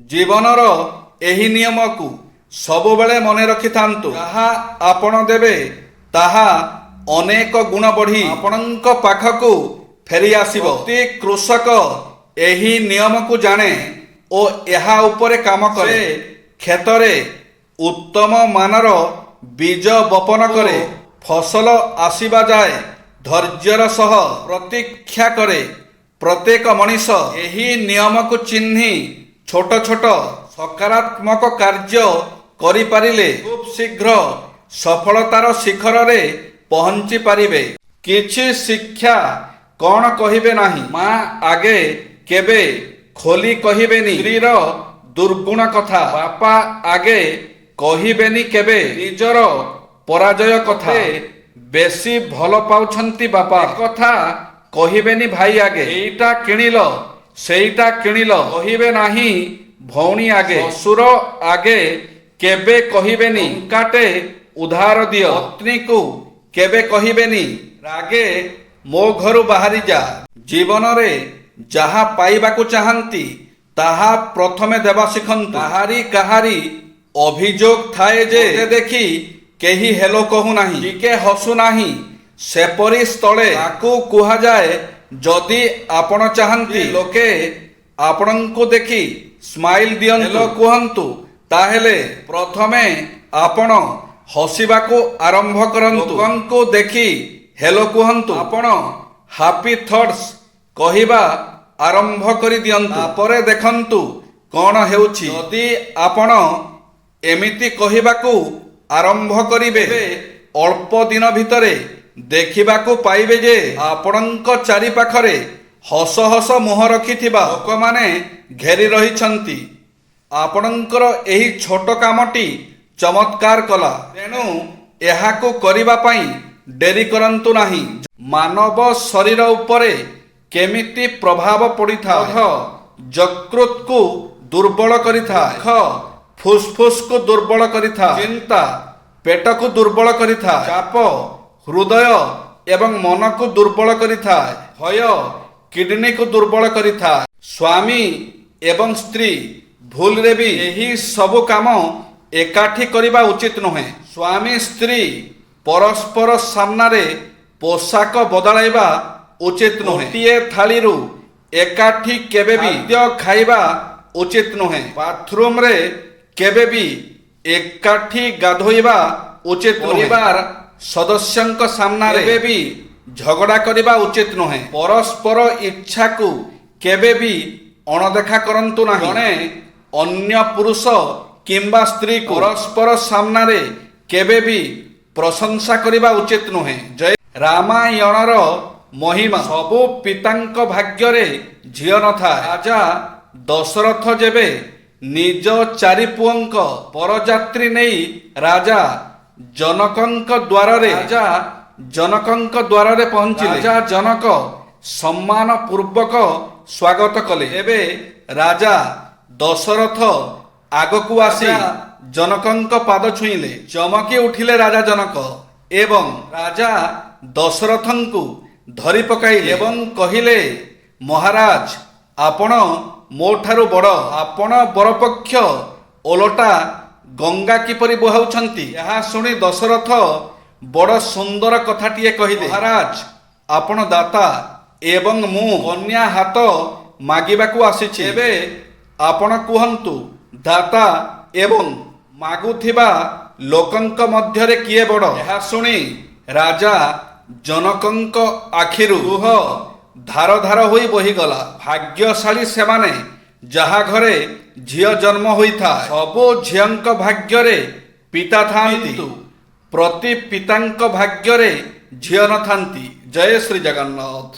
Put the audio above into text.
ଜୀବନର ଏହି ନିୟମକୁ ସବୁବେଳେ ମନେ ରଖିଥାନ୍ତୁ। ଯାହା ଆପଣ ଦେବେ ତାହା ଅନେକ ଗୁଣ ବଢ଼ି ଆପଣଙ୍କ ପାଖକୁ ଫେରି ଆସିବ। ପ୍ରତି କୃଷକ ଏହି ନିୟମକୁ ଜାଣେ ଓ ଏହା ଉପରେ କାମ କରେ। କ୍ଷେତରେ ଉତ୍ତମ ମାନର ବୀଜ ବପନ କରେ। ଫସଲ ଆସିବା ଯାଏ ଧୈର୍ଯ୍ୟର ସହ ପ୍ରତୀକ୍ଷା କରେ। ପ୍ରତ୍ୟେକ ମଣିଷ ଏହି ନିୟମକୁ ଚିହ୍ନି ଛୋଟ ଛୋଟ ସକାରାତ୍ମକ କାର୍ଯ୍ୟ କରିପାରିଲେ ଖୁବ୍ ଶୀଘ୍ର ସଫଳତାର ଶିଖରରେ ପହଞ୍ଚି ପାରିବେ। କିଛି ଶିକ୍ଷା କ'ଣ କହିବେ ନାହିଁ। ମା ଆଗେ କେବେ ଖୋଲି କହିବେନି ସ୍ତ୍ରୀର ଦୁର୍ଗୁଣ କଥା। ବାପା ଆଗେ କହିବେନି କେବେ ନିଜର ପରାଜୟ କଥା। ବେଶୀ ଭଲ ପାଉଛନ୍ତି ବାପା କଥା କହିବେନି ଭାଇ ଆଗେ। ଏଇଟା କିଣିଲ ସେଇଟା କିଣିଲ କହିବେ ନାହିଁ ଭଉଣୀ ଆଗେ। ଶ୍ୱଶୁର ଆଗେ କେବେ କହିବେନି ଟଙ୍କାଟେ ଉଧାର ଦିଅ। ପତ୍ନୀକୁ କେବେ କହିବେନି ରାଗେ ମୋ ଘରୁ ବାହାରି ଯା। ଜୀବନରେ ଯାହା ପାଇବାକୁ ଚାହାନ୍ତି ତାହା ପ୍ରଥମେ ଦେବା ଶିଖନ୍ତୁ। କାହାରି ଅଭିଯୋଗ ଥାଏ ଯେ ମୋତେ ଦେଖି କେହି ହେଲୋ କହୁନାହିଁ, ଟିକେ ହସୁନାହିଁ, ସେପରି ସ୍ଥଳେ ତାକୁ କୁହାଯାଏ ଯଦି ଆପଣ ଚାହାନ୍ତି ଲୋକେ ଆପଣଙ୍କୁ ଦେଖି ସ୍ମାଇଲ ଦିଅନ୍ତୁ, ହେଲୋ କୁହନ୍ତୁ, ତାହେଲେ ପ୍ରଥମେ ଆପଣ ହସିବାକୁ ଆରମ୍ଭ କରନ୍ତୁ। ଲୋକଙ୍କୁ ଦେଖି ହେଲୋ କୁହନ୍ତୁ। ଆପଣ ହାପି ଥଟ୍ସ କହିବା ଆରମ୍ଭ କରିଦିଅନ୍ତୁ। ତାପରେ ଦେଖନ୍ତୁ କ'ଣ ହେଉଛି। ଯଦି ଆପଣ ଏମିତି କହିବାକୁ ଆରମ୍ଭ କରିବେ ଅଳ୍ପ ଦିନ ଭିତରେ ଦେଖିବାକୁ ପାଇବେ ଯେ ଆପଣଙ୍କ ଚାରିପାଖରେ ହସ ହସ ମୁହଁ ରଖିଥିବା ଲୋକମାନେ ଘେରି ରହିଛନ୍ତି। ଆପଣଙ୍କର ଏହି ଛୋଟ କାମଟି ଚମତ୍କାର କଲା। ତେଣୁ ଏହାକୁ କରିବା ପାଇଁ ଡେରି କରନ୍ତୁ ନାହିଁ। ମାନବ ଶରୀର ଉପରେ କେମିତି ପ୍ରଭାବ ପଡ଼ିଥାଏ। ଯକୃତକୁ ଦୁର୍ବଳ କରିଥାଏ। ଫୁସଫୁସକୁ ଦୁର୍ବଳ କରିଥାଏ। ଚିନ୍ତା ପେଟକୁ ଦୁର୍ବଳ କରିଥାଏ। ଚାପ ହୃଦୟ ଏବଂ ମନକୁ ଦୁର୍ବଳ କରିଥାଏ। ଭୟ କିଡନୀକୁ ଦୁର୍ବଳ କରିଥାଏ। ସ୍ୱାମୀ ଏବଂ ସ୍ତ୍ରୀ ଭୁଲରେ ବି ଏହି ସବୁ କାମ ଏକାଠି କରିବା ଉଚିତ ନୁହେଁ। ସ୍ୱାମୀ ସ୍ତ୍ରୀ ପରସ୍ପର ସାମ୍ନାରେ ପୋଷାକ ବଦଳାଇବା ଉଚିତ ନୁହେଁ। ଗୋଟିଏ ଥାଳିରୁ ଏକାଠି କେବେ ବି ଖାଦ୍ୟ ଖାଇବା ଉଚିତ ନୁହେଁ। ବାଥରୁମରେ କେବେ ବି ଏକାଠି ଗାଧୋଇବା ଉଚିତ ନୁହେଁ। ପରିବାର ସଦସ୍ୟଙ୍କ ସାମ୍ନାରେ କେବେ ବି ଝଗଡ଼ା କରିବା ଉଚିତ ନୁହେଁ। ପରସ୍ପର ଇଚ୍ଛାକୁ କେବେ ବି ଅଣଦେଖା କରନ୍ତୁ ନାହିଁ। ଜଣେ ଅନ୍ୟ ପୁରୁଷ କିମ୍ବା ସ୍ତ୍ରୀକୁ ପରସ୍ପର ସାମ୍ନାରେ କେବେ ବି ପ୍ରଶଂସା କରିବା ଉଚିତ ନୁହେଁ। ରାମାୟଣର ମହିମା ସବୁ ପିତାଙ୍କ ଭାଗ୍ୟରେ ଝିଅ ନଥାଏ। ରାଜା ଦଶରଥ ଯେବେ ନିଜ ଚାରି ପୁଅଙ୍କ ପରଯାତ୍ରୀ ନେଇ ରାଜା ଜନକଙ୍କ ଦ୍ୱାରରେ ପହଞ୍ଚିଲେ। ରାଜା ଜନକ ସମ୍ମାନ ପୂର୍ବକ ସ୍ୱାଗତ କଲେ। ଏବେ ରାଜା ଦଶରଥ ଆଗକୁ ଆସି ଜନକଙ୍କ ପାଦ ଛୁଇଁଲେ। ଚମକି ଉଠିଲେ ରାଜା ଜନକ ଏବଂ ରାଜା ଦଶରଥଙ୍କୁ ଧରି ପକାଇଲେ ଏବଂ କହିଲେ ମହାରାଜ ଆପଣ ମୋ ଠାରୁ ବଡ଼। ଆପଣ ବରପକ୍ଷ ଓଲଟା ଗଙ୍ଗା କିପରି ବୁହାଉଛନ୍ତି। ଏହା ଶୁଣି ଦଶରଥ ବଡ଼ ସୁନ୍ଦର କଥାଟିଏ କହିଲେ। ମହାରାଜ ଆପଣ ଦାତା ଏବଂ ମୁଁ କନ୍ୟା ହାତ ମାଗିବାକୁ ଆସିଛି। ଏବେ ଆପଣ କୁହନ୍ତୁ ଦାତା ଏବଂ ମାଗୁଥିବା ଲୋକଙ୍କ ମଧ୍ୟରେ କିଏ ବଡ଼। ଏହା ଶୁଣି ରାଜା ଜନକଙ୍କ ଆଖିରୁ ଲୁହ ଧାର ଧାର ହୋଇ ବହିଗଲା। ଭାଗ୍ୟଶାଳୀ ସେମାନେ ଯାହା ଘରେ ଝିଅ ଜନ୍ମ ହୋଇଥାଏ। ସବୁ ଝିଅଙ୍କ ଭାଗ୍ୟରେ ପିତା ଥାଆନ୍ତି କିନ୍ତୁ ପ୍ରତି ପିତାଙ୍କ ଭାଗ୍ୟରେ ଝିଅ ନଥାନ୍ତି। ଜୟ ଶ୍ରୀ ଜଗନ୍ନାଥ।